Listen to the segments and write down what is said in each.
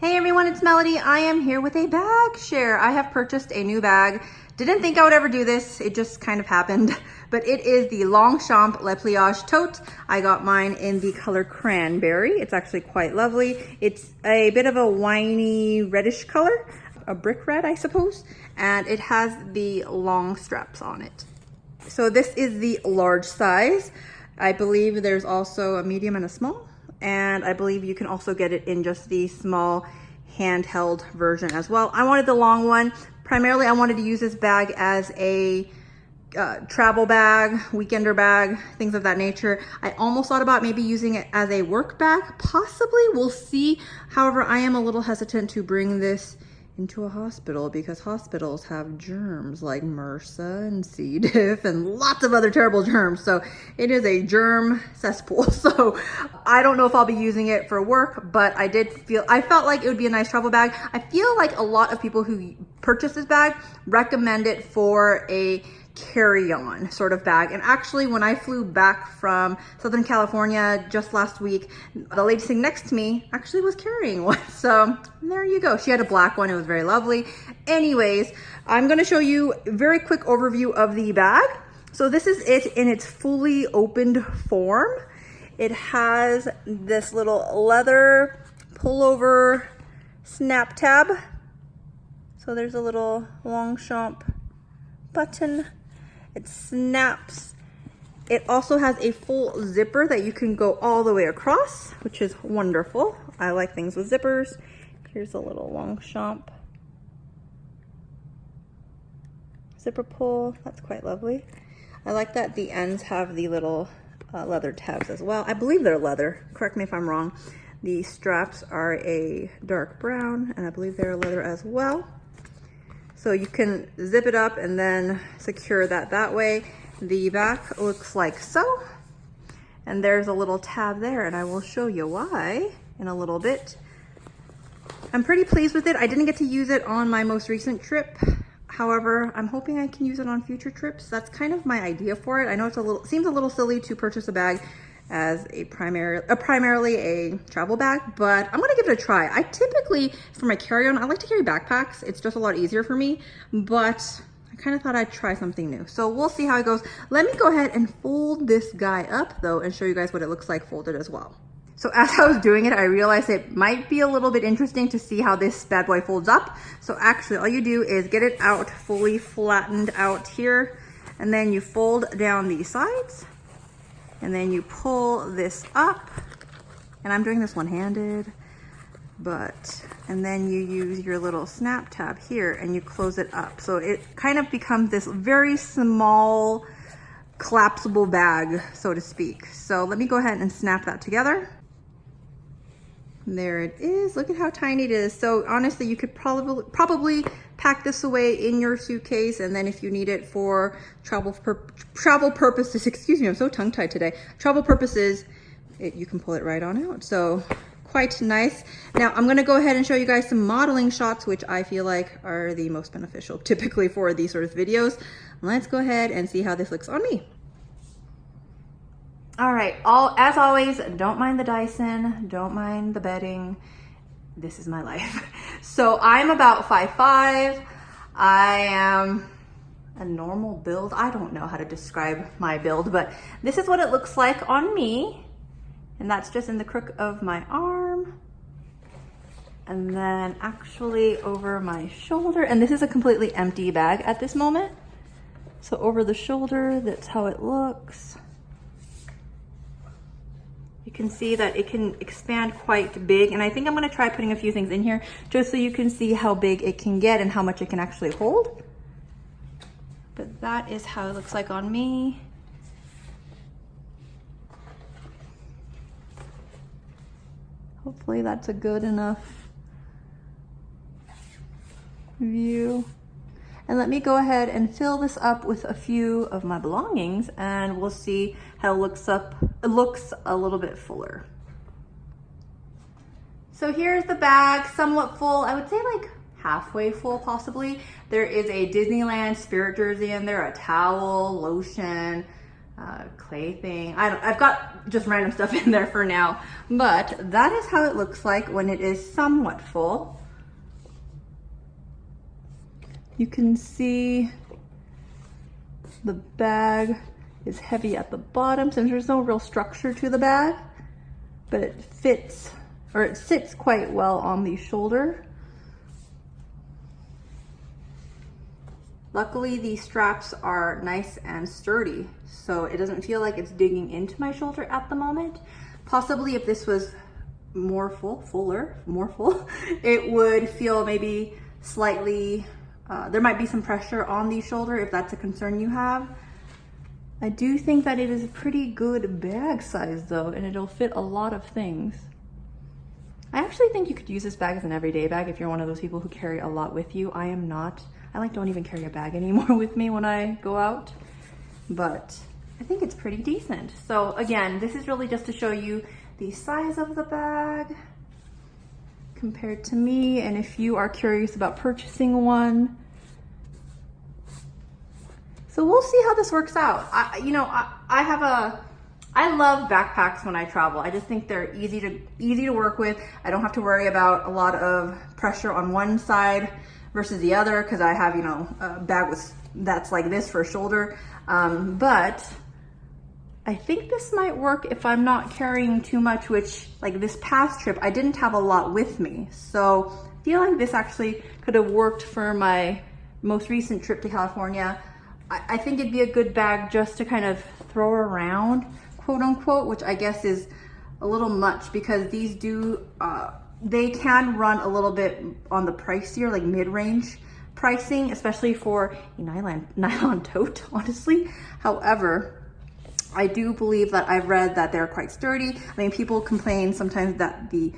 Hey everyone, it's Melody. I am here with a bag share. I have purchased a new bag. Didn't think I would ever do this. It just kind of happened, but it is the Longchamp Pliage Tote. I got mine in the color cranberry. It's actually quite lovely. It's a bit of a winey reddish color, a brick red, I suppose, and it has the long straps on it. So this is the large size. I believe there's also a medium and a small. And I believe you can also get it in just the small handheld version as well. I wanted the long one. Primarily, I wanted to use this bag as a travel bag, weekender bag, things of that nature. I almost thought about maybe using it as a work bag, possibly, we'll see. However, I am a little hesitant to bring this into a hospital because hospitals have germs like MRSA and C. diff and lots of other terrible germs. So it is a germ cesspool. So I don't know if I'll be using it for work, but I felt like it would be a nice travel bag. I feel like a lot of people who purchase this bag recommend it for a carry-on sort of bag. And actually, when I flew back from Southern California just last week, the lady sitting next to me actually was carrying one. So there you go. She had a black one. It was very lovely. Anyways, I'm going to show you a very quick overview of the bag. So this is it in its fully opened form. It has this little leather pullover snap tab. So there's a little Longchamp button. It snaps. It also has a full zipper that you can go all the way across, which is wonderful. I like things with zippers. Here's a little Longchamp zipper pull. That's quite lovely. I like that the ends have the little leather tabs as well. I believe they're leather. Correct me if I'm wrong. The straps are a dark brown, and I believe they're leather as well. So you can zip it up and then secure that way. The back looks like so. And there's a little tab there, and I will show you why in a little bit. I'm pretty pleased with it. I didn't get to use it on my most recent trip. However, I'm hoping I can use it on future trips. That's kind of my idea for it. I know seems a little silly to purchase a bag as primarily a travel bag, but I'm gonna give it a try. I typically, for my carry-on, I like to carry backpacks. It's just a lot easier for me, but I kind of thought I'd try something new. So we'll see how it goes. Let me go ahead and fold this guy up though and show you guys what it looks like folded as well. So as I was doing it, I realized it might be a little bit interesting to see how this bad boy folds up. So actually all you do is get it out fully flattened out here, and then you fold down the sides. And then you pull this up, and I'm doing this one-handed, and then you use your little snap tab here and you close it up. So it kind of becomes this very small, collapsible bag, so to speak. So let me go ahead and snap that together. And there it is. Look at how tiny it is. So honestly, you could probably pack this away in your suitcase, and then if you need it for travel purposes, excuse me, I'm so tongue-tied today. Travel purposes, you can pull it right on out. So quite nice. Now I'm gonna go ahead and show you guys some modeling shots, which I feel like are the most beneficial typically for these sort of videos. Let's go ahead and see how this looks on me. All right, as always, don't mind the Dyson, don't mind the bedding. This is my life. So I'm about 5'5". I am a normal build. I don't know how to describe my build, but this is what it looks like on me. And that's just in the crook of my arm. And then actually over my shoulder. And this is a completely empty bag at this moment. So over the shoulder, that's how it looks. You can see that it can expand quite big, and I think I'm gonna try putting a few things in here just so you can see how big it can get and how much it can actually hold. But that is how it looks like on me. Hopefully that's a good enough view. And let me go ahead and fill this up with a few of my belongings, and we'll see how it looks a little bit fuller. So here's the bag, somewhat full. I would say like halfway full possibly. There is a Disneyland spirit jersey in there, a towel, lotion, clay thing. I've got just random stuff in there for now, but that is how it looks like when it is somewhat full. You can see the bag is heavy at the bottom since there's no real structure to the bag, but it fits, or it sits quite well on the shoulder. Luckily, these straps are nice and sturdy, so it doesn't feel like it's digging into my shoulder at the moment. Possibly if this was more full, it would feel maybe slightly, there might be some pressure on the shoulder if that's a concern you have. I do think that it is a pretty good bag size though, and it'll fit a lot of things. I actually think you could use this bag as an everyday bag if you're one of those people who carry a lot with you. I am not. I like don't even carry a bag anymore with me when I go out, but I think it's pretty decent. So again, this is really just to show you the size of the bag compared to me, and if you are curious about purchasing one. So we'll see how this works out. I love backpacks when I travel. I just think they're easy to work with. I don't have to worry about a lot of pressure on one side versus the other because I have, a bag that's like this for a shoulder. But I think this might work if I'm not carrying too much, which like this past trip, I didn't have a lot with me. So I feel like this actually could have worked for my most recent trip to California. I think it'd be a good bag just to kind of throw around, quote unquote, which I guess is a little much because these do, they can run a little bit on the pricier, like mid-range pricing, especially for a nylon tote, honestly. However, I do believe that I've read that they're quite sturdy. I mean, people complain sometimes that the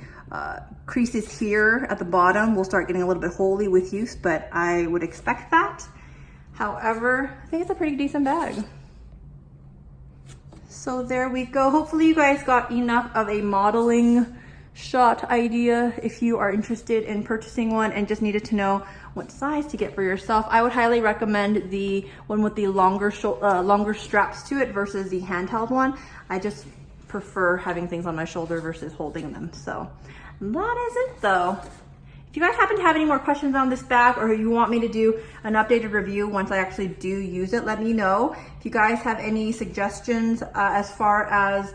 creases here at the bottom will start getting a little bit holy with use, but I would expect that. However, I think it's a pretty decent bag. So there we go. Hopefully you guys got enough of a modeling shot idea if you are interested in purchasing one and just needed to know what size to get for yourself. I would highly recommend the one with the longer straps to it versus the handheld one. I just prefer having things on my shoulder versus holding them. So that is it though. If you guys happen to have any more questions on this bag or you want me to do an updated review once I actually do use it, let me know. If you guys have any suggestions as far as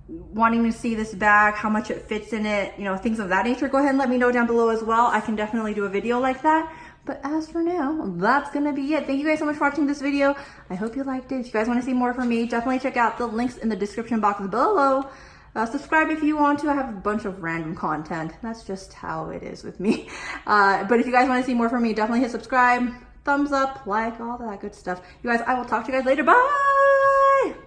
wanting to see this bag, how much it fits in it, things of that nature, go ahead and let me know down below as well. I can definitely do a video like that. But as for now, that's gonna be it. Thank you guys so much for watching this video. I hope you liked it. If you guys want to see more from me, definitely check out the links in the description box below. Subscribe if you want to. I have a bunch of random content. That's just how it is with me. But if you guys want to see more from me, definitely hit subscribe, thumbs up, like, all that good stuff. You guys, I will talk to you guys later. Bye!